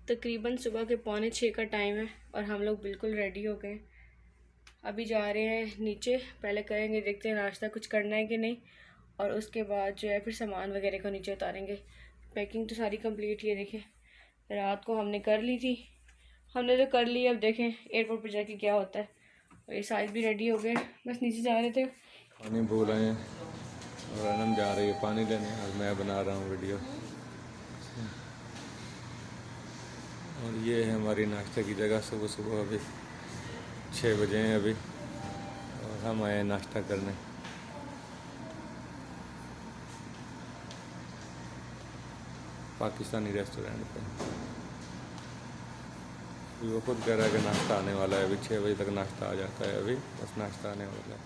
तकरीबन सुबह के 5:45 का टाइम है और हम लोग बिल्कुल रेडी हो गए। अभी जा रहे हैं नीचे, पहले करेंगे, देखते हैं नाश्ता कुछ करना है कि नहीं, और उसके बाद जो है फिर सामान वगैरह को नीचे उतारेंगे। पैकिंग तो सारी कंप्लीट ही है। देखें, रात को हमने कर ली थी, हमने तो कर ली। अब देखें एयरपोर्ट पर जाके क्या होता है। और ये साइज भी रेडी हो गए, बस नीचे जा रहे थे। पानी भूल आए हैं और अनम जा रही है पानी लेने और मैं बना रहा हूँ वीडियो। और ये है हमारी नाश्ते की जगह। सुबह सुबह अभी 6 बजे हैं अभी और हम आए नाश्ता करने। पाकिस्तानी रेस्टोरेंट पे। वो खुद कह रहा है कि नाश्ता आने वाला है। अभी 6 बजे तक नाश्ता आ जाता है, अभी बस नाश्ता आने वाला है।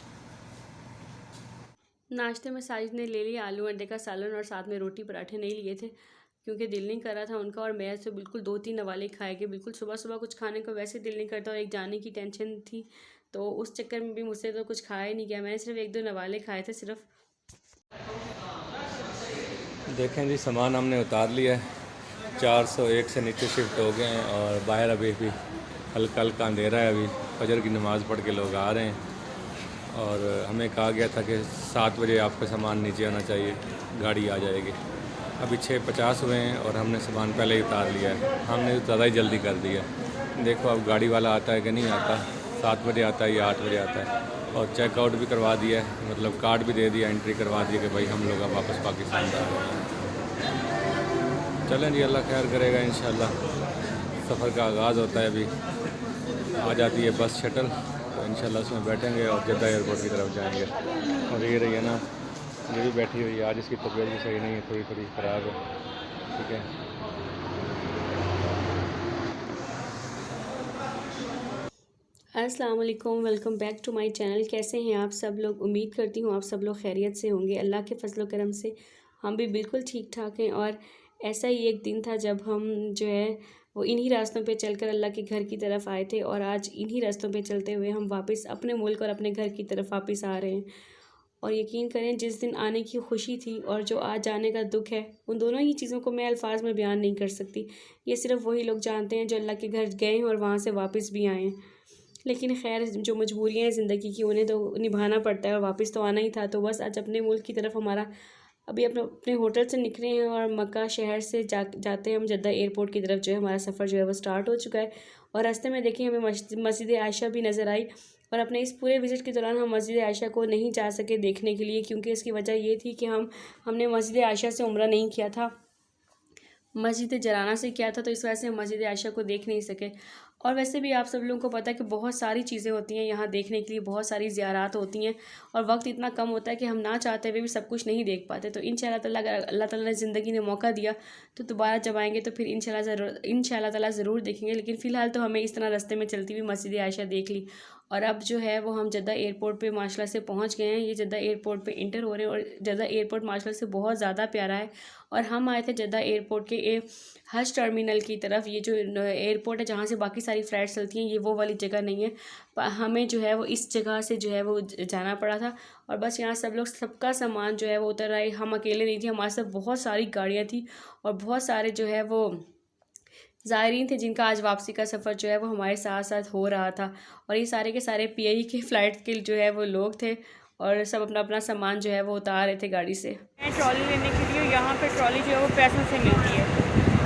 नाश्ते में साजिद ने ले लिया आलू अंडे का सालन और साथ में रोटी पराठे नहीं लिए थे क्योंकि दिल नहीं कर रहा था उनका। और मैं तो बिल्कुल 2-3 नवाले खाएंगे, बिल्कुल सुबह सुबह कुछ खाने को वैसे दिल नहीं करता और एक जाने की टेंशन थी, तो उस चक्कर में भी मुझसे तो कुछ खाया ही नहीं गया। मैंने सिर्फ 1-2 नवाले खाए थे सिर्फ। देखें जी, सामान हमने उतार लिया है। 401 से नीचे शिफ्ट हो गए हैं और बाहर अभी भी हल्का हल्का अंधेरा है। अभी फजर की नमाज़ पढ़ के लोग आ रहे हैं और हमें कहा गया था कि 7 बजे आपका सामान नीचे आना चाहिए, गाड़ी आ जाएगी। अभी 6:50 हुए हैं और हमने सामान पहले ही उतार लिया है। हमने तो ज़्यादा ही जल्दी कर दिया। देखो अब गाड़ी वाला आता है कि नहीं आता, 7 बजे आता है या 8 बजे आता है। और चेकआउट भी करवा दिया है, मतलब कार्ड भी दे दिया, एंट्री करवा दी कि भाई हम लोग अब वापस पाकिस्तान जा रहे हैं। चलें जी, अल्लाह खैर करेगा इंशाल्लाह। सफ़र का आगाज़ होता है, अभी आ जाती है बस शटल, तो इंशाल्लाह उसमें बैठेंगे और जद्दा एयरपोर्ट की तरफ जाएंगे। और ये रही है ना, ये भी बैठी हुई है। आज इसकी तबीयत भी सही नहीं है, थोड़ी थोड़ी ख़राब है। ठीक है। अस्सलाम वालेकुम, welcome back to my channel. कैसे हैं आप सब लोग? उम्मीद करती हूँ आप सब लोग खैरियत से होंगे। अल्लाह के फजल करम से हम भी बिल्कुल ठीक ठाक हैं। और ऐसा ही एक दिन था जब हम जो है वो इन्हीं रास्तों पे चलकर अल्लाह के घर की तरफ आए थे, और आज इन्हीं रास्तों पे चलते हुए हम वापस अपने मुल्क और अपने घर की तरफ वापस आ रहे हैं। और यकीन करें, जिस दिन आने की खुशी थी और जो आज जाने का दुख है, उन दोनों ही चीज़ों को मैं अल्फाज में बयान नहीं कर सकती। ये सिर्फ वही लोग जानते हैं जो अल्लाह के घर गए हैं और वहाँ से वापस भी आए हैं। लेकिन खैर, जो मजबूरियाँ हैं ज़िंदगी की, उन्हें तो निभाना पड़ता है और वापस तो आना ही था। तो बस आज अपने मुल्क की तरफ हमारा अभी अपने होटल से निकले हैं और मक्का शहर से जाते हैं हम जद्दा एयरपोर्ट की तरफ। जो है हमारा सफ़र जो है वो स्टार्ट हो चुका है। और रास्ते में देखिए हमें मस्जिद आयशा भी नज़र आई। और अपने इस पूरे विज़िट के दौरान हम मस्जिद आयशा को नहीं जा सके देखने के लिए, क्योंकि इसकी वजह ये थी कि हमने मस्जिद आयशा से उम्रा नहीं किया था, मस्जिद जराना से किया था, तो इस वजह से हम मस्जिद आयशा को देख नहीं सके। और वैसे भी आप सब लोगों को पता है कि बहुत सारी चीज़ें होती हैं यहाँ देखने के लिए, बहुत सारी ज़ियारात होती हैं और वक्त इतना कम होता है कि हम ना चाहते हुए भी सब कुछ नहीं देख पाते। तो इंशाल्लाह ताला अगर अल्लाह ताला ने ज़िंदगी ने मौका दिया तो दोबारा जब आएंगे तो फिर इंशाल्लाह ताला ज़रूर देखेंगे। लेकिन फ़िलहाल तो हमें इस तरह रास्ते में चलती हुई मस्जिद आयशा देख ली। और अब जो है वो हम जद्दा एयरपोर्ट पे माशाल्लाह से पहुंच गए हैं। ये जद्दा एयरपोर्ट पे इंटर हो रहे हैं और जद्दा एयरपोर्ट माशाल्लाह से बहुत ज़्यादा प्यारा है। और हम आए थे जद्दा एयरपोर्ट के हज टर्मिनल की तरफ। ये जो एयरपोर्ट है जहाँ से बाकी सारी फ़्लाइट्स चलती हैं, ये वो वाली जगह नहीं है। हमें जो है वो इस जगह से जो है वो जाना पड़ा था। और बस यहाँ सब लोग, सबका सामान जो है वो उतर आए। हम अकेले नहीं थे, हमारे साथ बहुत सारी गाड़ियाँ थी और बहुत सारे जो है वो ज़ायरीन थे जिनका आज वापसी का सफ़र जो है वो हमारे साथ साथ हो रहा था। और ये सारे के सारे PI के फ़्लाइट के जो है वो लोग थे और सब अपना अपना सामान जो है वो उतार रहे थे गाड़ी से। ट्रॉली लेने के लिए यहाँ पे ट्रॉली जो है वो पैसों से मिलती है।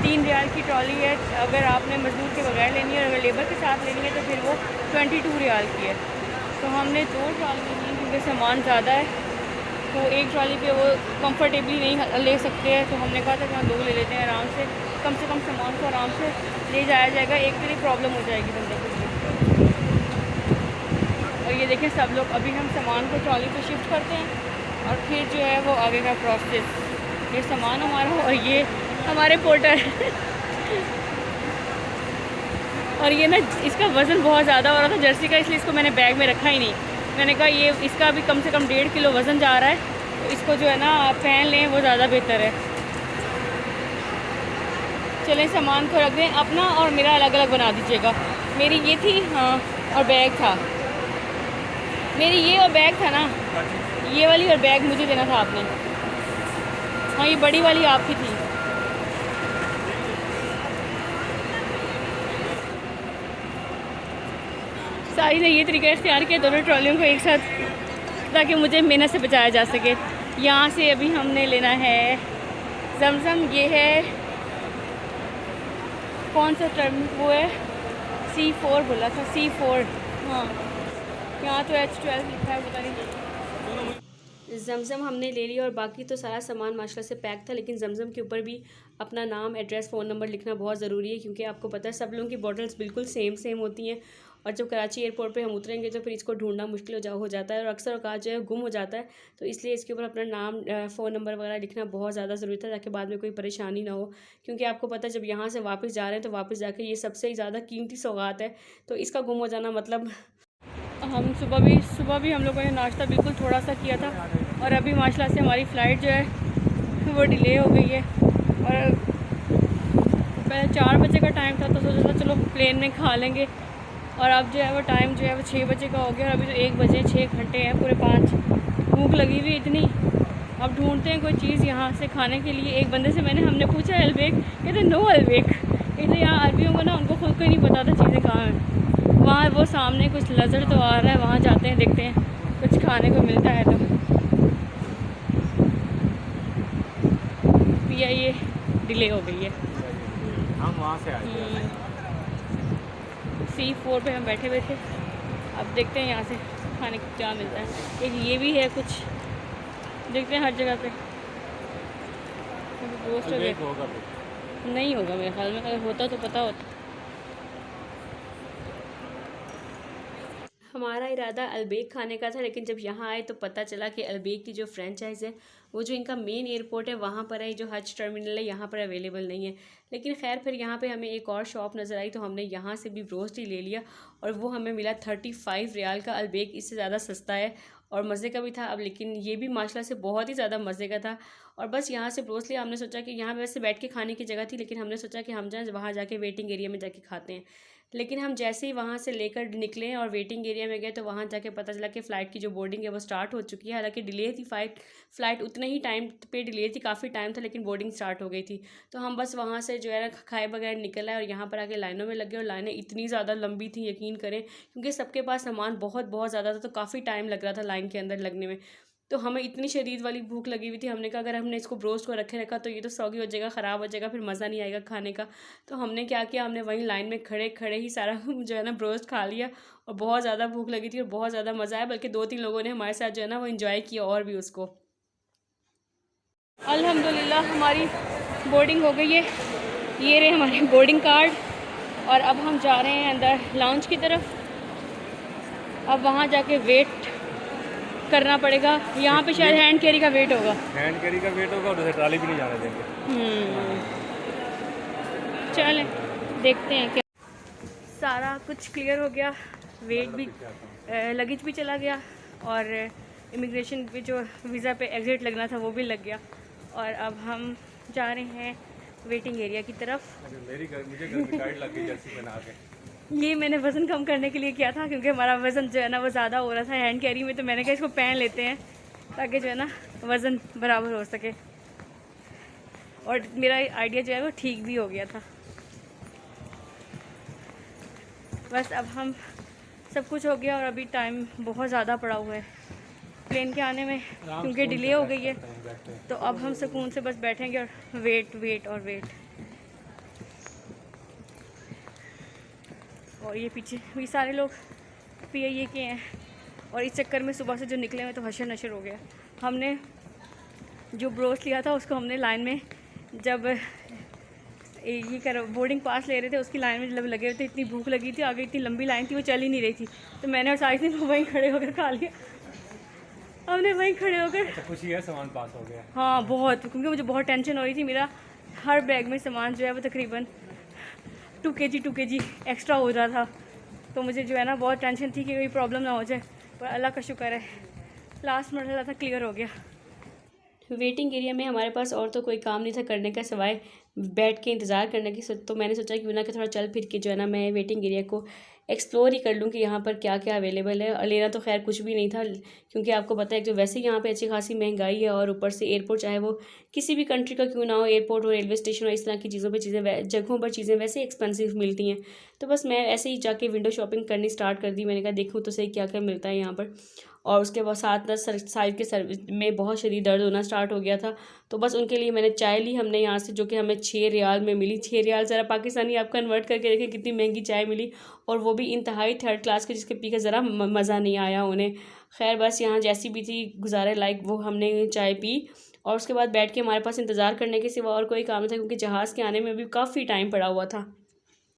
3 रियाल की ट्रॉली है। अगर आपने मजदूर के बगैर लेनी है और अगर लेबर के साथ लेनी है तो फिर वो 22 रियाल की है। तो हमने 2 ट्रॉली ली क्योंकि सामान ज़्यादा है, तो एक ट्रॉली पे वो कंफर्टेबली नहीं ले सकते हैं। तो हमने कहा था कि हम 2 ले लेते हैं, आराम से कम सामान को आराम से ले जाया जाएगा। एक के लिए प्रॉब्लम हो जाएगी बंदे को। और ये देखें सब लोग, अभी हम सामान को ट्रॉली पे शिफ्ट करते हैं और फिर जो है वो आगे का प्रोसेस। ये सामान हमारा और ये हमारे पोर्टर और ये ना, इसका वज़न बहुत ज़्यादा हो रहा था जर्सी का, इसलिए इसको मैंने बैग में रखा ही नहीं। मैंने कहा ये इसका भी कम से कम 1.5 किलो वज़न जा रहा है, तो इसको जो है ना आप पहन लें, वो ज़्यादा बेहतर है। चलें सामान को रख दें, अपना और मेरा अलग अलग बना दीजिएगा। मेरी ये थी, हाँ, और बैग था मेरी, ये और बैग था ना, ये वाली और बैग मुझे देना था आपने। हाँ, ये बड़ी वाली आपकी थी। सारी ने ये तरीका इख्तियार किया दोनों ट्रॉलियों को एक साथ, ताकि मुझे मेहनत से बचाया जा सके। यहाँ से अभी हमने लेना है जमजम। ये है कौन सा टर्म, वो है C4 बोला था, C4। हाँ, यहाँ तो H12 लिखा है, पता नहीं। जमजम हमने ले लिया और बाकी तो सारा सामान माशाल्लाह से पैक था, लेकिन जमजम के ऊपर भी अपना नाम, एड्रेस, फ़ोन नंबर लिखना बहुत ज़रूरी है, क्योंकि आपको पता है सब लोगों की बॉटल्स बिल्कुल सेम होती हैं और जब कराची एयरपोर्ट पे हम उतरेंगे तो फिर इसको ढूंढना मुश्किल हो जाता है और अक्सर औकात जो है गुम हो जाता है। तो इसलिए इसके ऊपर अपना नाम, फ़ोन नंबर वगैरह लिखना बहुत ज़्यादा ज़रूरी था, ताकि बाद में कोई परेशानी ना हो, क्योंकि आपको पता है जब यहाँ से वापस जा रहे हैं तो वापस जाके ये सबसे ज़्यादा कीमती सौगात है, तो इसका गुम हो जाना मतलब। हम सुबह भी हम लोगों ने नाश्ता बिल्कुल थोड़ा सा किया था और अभी माशाल्लाह से हमारी फ़्लाइट जो है वो डिले हो गई है और पहले 4 बजे का टाइम था तो सोचा था चलो प्लेन में खा लेंगे, और अब जो है वो टाइम जो है वो 6 बजे का हो गया और अभी तो 1 बजे, 6 घंटे हैं पूरे 5। भूख लगी हुई इतनी, अब ढूंढते हैं कोई चीज़ यहाँ से खाने के लिए। एक बंदे से हमने पूछा अल्बेक, कहते नो अल्बेक। एक तो यहाँ अरबियों को ना उनको खुद को ही नहीं पता था चीज़ें कहाँ हैं। वहाँ वो सामने कुछ नज़र तो आ रहा है, वहाँ जाते हैं देखते हैं कुछ खाने को मिलता है। तो पिया ये डिले हो गई है, हम वहाँ से आए C4 पे हम बैठे हुए थे। अब देखते हैं यहाँ से खाने को क्या मिलता है। एक ये भी है कुछ, देखते हैं हर जगह पे। रोस्ट होगा नहीं होगा मेरे ख्याल में, अगर होता तो पता होता। हमारा इरादा अल्बेक खाने का था, लेकिन जब यहाँ आए तो पता चला कि अल्बेक की जो फ्रेंचाइज़ है वो जो इनका मेन एयरपोर्ट है वहाँ पर है, जो हज टर्मिनल है यहाँ पर अवेलेबल नहीं है। लेकिन खैर फिर यहाँ पे हमें एक और शॉप नज़र आई तो हमने यहाँ से भी ब्रोस्ट ही ले लिया और वो हमें मिला 35 रियाल का। अल्बेक इससे ज़्यादा सस्ता है और मज़े का भी था। अब लेकिन ये भी माशाल्लाह से बहुत ही ज़्यादा मज़े का था। और बस यहाँ से ब्रोस्ट लिया। हमने सोचा कि यहाँ वैसे बैठ के खाने की जगह थी, लेकिन हमने सोचा कि हम जाएँ वहाँ जाके वेटिंग एरिया में जाके खाते हैं। लेकिन हम जैसे ही वहाँ से लेकर निकले और वेटिंग एरिया में गए तो वहाँ जाके पता चला कि फ़्लाइट की जो बोर्डिंग है वो स्टार्ट हो चुकी है। हालांकि डिले थी फ़्लाइट उतने ही टाइम पे डिले थी, काफ़ी टाइम था, लेकिन बोर्डिंग स्टार्ट हो गई थी। तो हम बस वहाँ से जो है ना खाए बगैर निकल आए और यहाँ पर आके लाइनों में लगे और लाइनें इतनी ज़्यादा लंबी थी, यकीन करें, क्योंकि सबके पास सामान बहुत ज़्यादा था, तो काफ़ी टाइम लग रहा था लाइन के अंदर लगने में। तो हमें इतनी शदीद वाली भूख लगी हुई थी, हमने कहा अगर हमने इसको ब्रोस्ट को रखा तो ये तो सौगी हो जाएगा, ख़राब हो जाएगा, फिर मज़ा नहीं आएगा खाने का। तो हमने क्या किया, हमने वहीं लाइन में खड़े ही सारा जो है ना ब्रोस्ट खा लिया और बहुत ज़्यादा भूख लगी थी और बहुत ज़्यादा मज़ा आया। बल्कि 2-3 लोगों ने हमारे साथ जो है ना वो इन्जॉय किया और भी उसको। अल्हम्दुलिल्लाह हमारी बोर्डिंग हो गई है, ये रहे हमारे बोर्डिंग कार्ड और अब हम जा रहे हैं अंदर लाउंज की तरफ। अब वहाँ जाके वेट करना पड़ेगा। यहाँ पे शायद हैंड कैरी का वेट होगा, और उसे ट्रॉली भी नहीं जाने देंगे। चलें देखते हैं क्या। सारा कुछ क्लियर हो गया, वेट भी, लगेज भी चला गया और इमिग्रेशन पे जो वीज़ा पे एग्ज़िट लगना था वो भी लग गया। और अब हम जा रहे हैं वेटिंग एरिया की तरफ। मुझे घर में गाइड लग गई जर्सी पहना के। ये मैंने वज़न कम करने के लिए किया था, क्योंकि हमारा वज़न जो है ना वो ज़्यादा हो रहा था हैंड कैरी में, तो मैंने कहा इसको पहन लेते हैं ताकि जो है ना वज़न बराबर हो सके। और मेरा आइडिया जो है वो ठीक भी हो गया था। बस अब हम सब कुछ हो गया और अभी टाइम बहुत ज़्यादा पड़ा हुआ है प्लेन के आने में, क्योंकि डिले हो गई है। तो अब हम सुकून से बस बैठेंगे और वेट। और ये पीछे भी सारे लोग PIA के हैं और इस चक्कर में सुबह से जो निकले हुए तो हशर नशर हो गया। हमने जो ब्रोस्ट लिया था उसको हमने लाइन में जब ये बोर्डिंग पास ले रहे थे उसकी लाइन में जब लगे हुए थे, इतनी भूख लगी थी, आगे इतनी लंबी लाइन थी, वो चल ही नहीं रही थी, तो मैंने और सारी दिन वहीं खड़े होकर खा लिया। हमने वहीं खड़े होकर खुशी है, सामान पास हो गया। हाँ बहुत, क्योंकि मुझे बहुत टेंशन हो रही थी। मेरा हर बैग में सामान जो है वो तकरीबन 2 kg एक्स्ट्रा हो रहा था, तो मुझे जो है ना बहुत टेंशन थी कि कोई प्रॉब्लम ना हो जाए, पर अल्लाह का शुक्र है लास्ट मरहला था क्लियर हो गया। वेटिंग एरिया में हमारे पास और तो कोई काम नहीं था करने का सिवाय बैठ के इंतज़ार करने की। तो मैंने सोचा कि ना कि थोड़ा चल फिर के जो है ना मैं वेटिंग एरिया को एक्सप्लोर ही कर लूँ कि यहाँ पर क्या क्या अवेलेबल है। और लेना तो खैर कुछ भी नहीं था, क्योंकि आपको पता है कि वैसे ही यहाँ पे अच्छी खासी महंगाई है, और ऊपर से एयरपोर्ट चाहे वो किसी भी कंट्री का क्यों ना हो, एयरपोर्ट और रेलवे स्टेशन और इस तरह की चीज़ों पर जगहों पर चीज़ें वैसे एक्सपेंसिव मिलती हैं। तो बस मैं ऐसे ही जाके विंडो शॉपिंग करनी स्टार्ट कर दी। मैंने कहा देखूँ तो सही क्या क्या मिलता है यहाँ पर। और उसके बाद साथ ना साइड के सर में बहुत शदीद दर्द होना स्टार्ट हो गया था। तो बस उनके लिए मैंने चाय ली हमने यहाँ से, जो कि हमें 6 रियाल में मिली। 6 रियाल ज़रा पाकिस्तानी आप कन्वर्ट करके देखें कितनी महंगी चाय मिली, और वो भी इंतहाई थर्ड क्लास के, जिसके पी के ज़रा मज़ा नहीं आया उन्हें। खैर बस यहाँ जैसी भी थी गुजारे लाइक वो हमने चाय पी, और उसके बाद बैठ के हमारे पास इंतज़ार करने के सिवा और कोई काम नहीं था, क्योंकि जहाज़ के आने में भी काफ़ी टाइम पड़ा हुआ था।